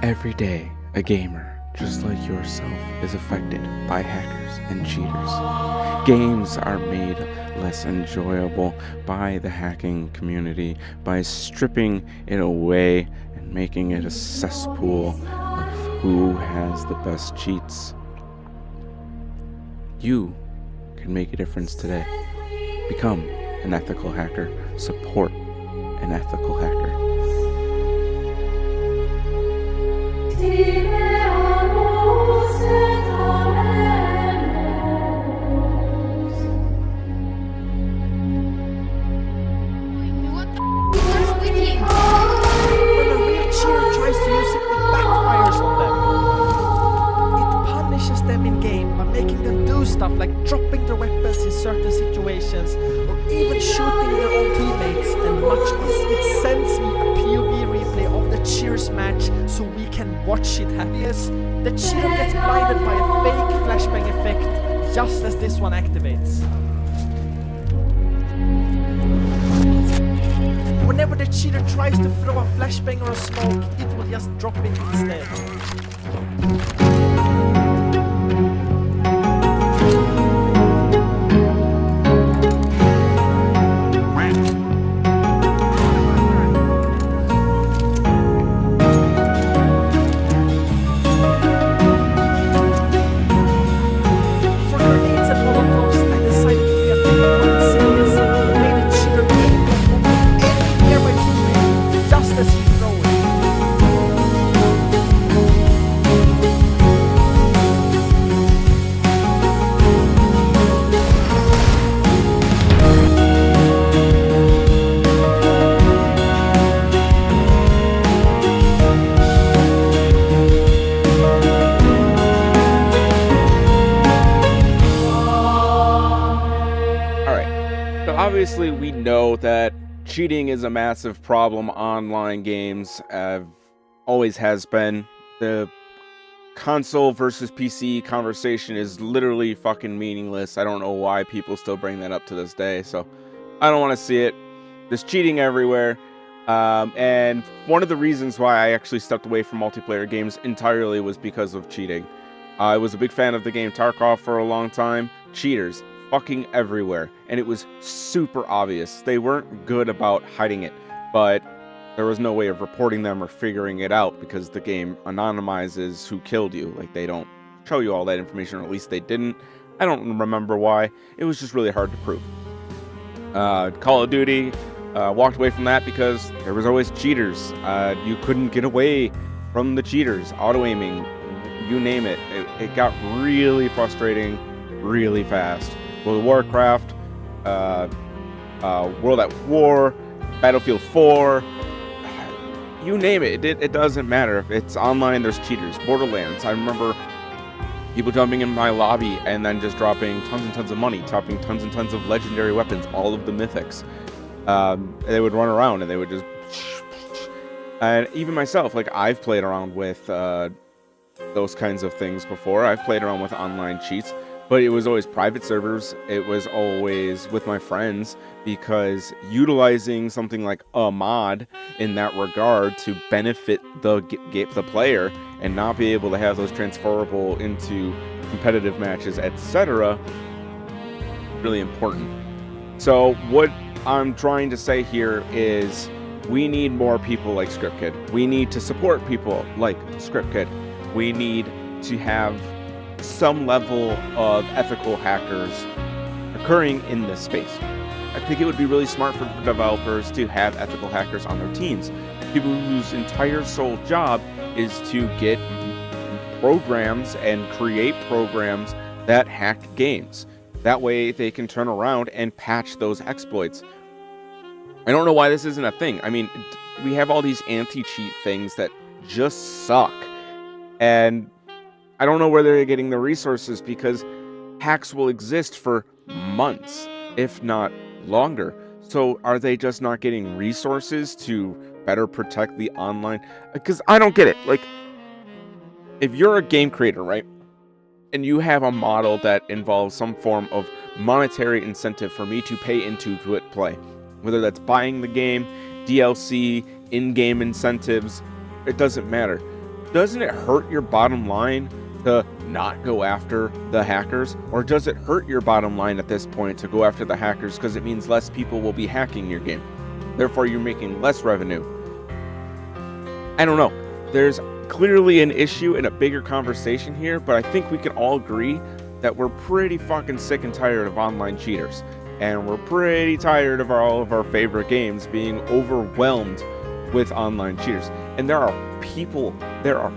Every day, a gamer, just like yourself, is affected by hackers and cheaters. Games are made less enjoyable by the hacking community by stripping it away and making it a cesspool of who has the best cheats. You can make a difference today. Become an ethical hacker. Support an ethical hacker. When a real cheater tries to use it, it backfires on them. It punishes them in game by making them do stuff like dropping their weapons in certain situations or even shooting their own teammates, and much as it sends me a POV replay of the cheers match so we can watch it happen. Yes, the cheater gets blinded by a fake flashbang effect just as this one activates. Whenever the cheater tries to throw a flashbang or a smoke, it will just drop it instead. For grenades and molotovs, I decided to be a bit more serious and made a cheater aim any nearby teammate just as he throw it. Alright, so obviously we know that cheating is a massive problem online games, always has been. The console versus PC conversation is literally fucking meaningless. I don't know why people still bring that up to this day, so I don't want to see it. There's cheating everywhere, and one of the reasons why I actually stepped away from multiplayer games entirely was because of cheating. I was a big fan of the game Tarkov for a long time. Cheaters fucking everywhere, and it was super obvious. They weren't good about hiding it, but there was no way of reporting them or figuring it out because the game anonymizes who killed you. Like, they don't show you all that information, or at least they didn't. I don't remember why. It was just really hard to prove. Call of Duty, walked away from that because there was always cheaters. You couldn't get away from the cheaters. Auto-aiming, you name it. It got really frustrating really fast. World of Warcraft, World at War, Battlefield 4, you name it. It doesn't matter. If it's online, there's cheaters. Borderlands, I remember people jumping in my lobby and then just dropping tons and tons of money, dropping tons and tons of legendary weapons, all of the mythics. They would run around and they would just... And even myself, like, I've played around with those kinds of things before. I've played around with online cheats. But it was always private servers. It was always with my friends, because utilizing something like a mod in that regard to benefit the player and not be able to have those transferable into competitive matches, etc., really important. So what I'm trying to say here is we need more people like ScriptKid. We need to support people like ScriptKid. We need to have some level of ethical hackers occurring in this space. I think it would be really smart for developers to have ethical hackers on their teams. People whose entire sole job is to get programs and create programs that hack games. That way they can turn around and patch those exploits. I don't know why this isn't a thing. I mean, we have all these anti-cheat things that just suck. And I don't know where they're getting the resources, because hacks will exist for months, if not longer. So are they just not getting resources to better protect the online? Because I don't get it. Like, if you're a game creator, right, and you have a model that involves some form of monetary incentive for me to pay into to it play, whether that's buying the game, DLC, in-game incentives, it doesn't matter. doesn't it hurt your bottom line to not go after the hackers? Or does it hurt your bottom line at this point to go after the hackers because it means less people will be hacking your game? Therefore, you're making less revenue. I don't know. There's clearly an issue and a bigger conversation here, but I think we can all agree that we're pretty fucking sick and tired of online cheaters. And we're pretty tired of all of our favorite games being overwhelmed with online cheaters. And there are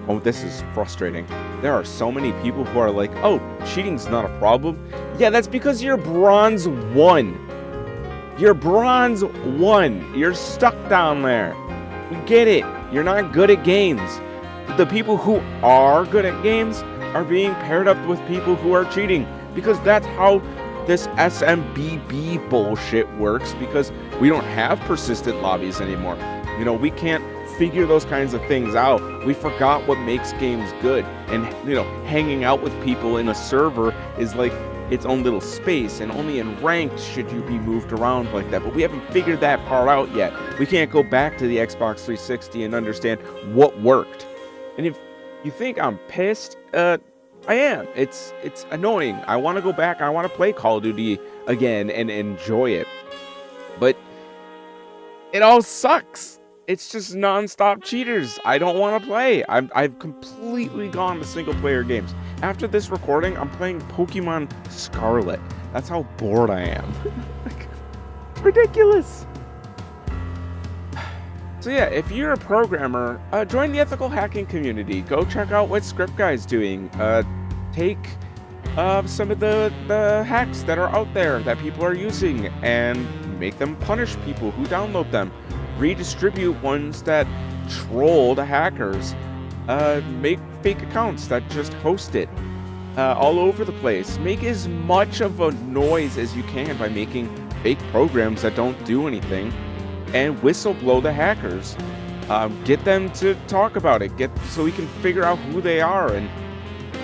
oh, this is frustrating. There are so many people who are like, oh, cheating's not a problem. Yeah, that's because you're bronze 1. You're bronze 1. You're stuck down there. We get it. You're not good at games. The people who are good at games are being paired up with people who are cheating, because that's how this SMBB bullshit works, because we don't have persistent lobbies anymore. You know, we can't figure those kinds of things out. We forgot what makes games good. And, you know, hanging out with people in a server is like its own little space, and only in ranked should you be moved around like that. But we haven't figured that part out yet. We can't go back to the Xbox 360 and understand what worked. And if you think I'm pissed, I am. It's annoying. I want to go back. I want to play Call of Duty again and enjoy it. But it all sucks. It's just non-stop cheaters. I don't want to play. I've completely gone to single-player games. After this recording, I'm playing Pokemon Scarlet. That's how bored I am. It's ridiculous. So yeah, if you're a programmer, join the ethical hacking community. Go check out what ScriptKid's doing. Take some of the hacks that are out there that people are using and make them punish people who download them. Redistribute ones that troll the hackers. Make fake accounts that just host it all over the place. Make as much of a noise as you can by making fake programs that don't do anything, and whistleblow the hackers. Get them to talk about it. So we can figure out who they are, and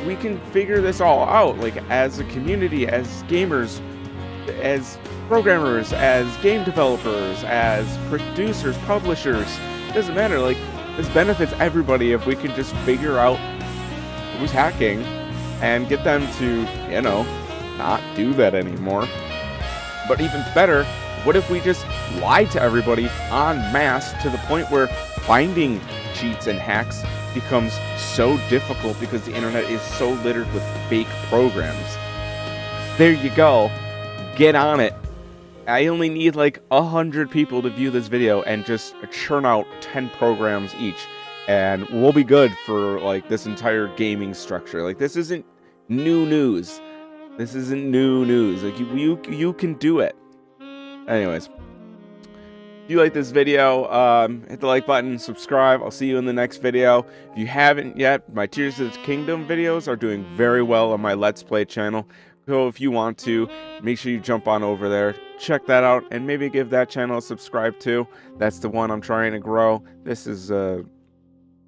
we can figure this all out, like as a community, as gamers, as programmers, as game developers, as producers, publishers. It doesn't matter. Like, this benefits everybody if we can just figure out who's hacking and get them to, you know, not do that anymore. But even better, what if we just lie to everybody en masse to the point where finding cheats and hacks becomes so difficult because the internet is so littered with fake programs? There you go. Get on it. I only need like 100 people to view this video and just churn out 10 programs each, and we'll be good for like this entire gaming structure. Like, this isn't new news. This isn't new news. Like, you can do it. Anyways, if you like this video, hit the like button, subscribe. I'll see you in the next video. If you haven't yet, my Tears of the Kingdom videos are doing very well on my Let's Play channel. So if you want to, make sure you jump on over there, check that out, and maybe give that channel a subscribe too. That's the one I'm trying to grow. This is a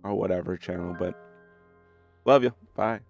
whatever channel, but love you. Bye.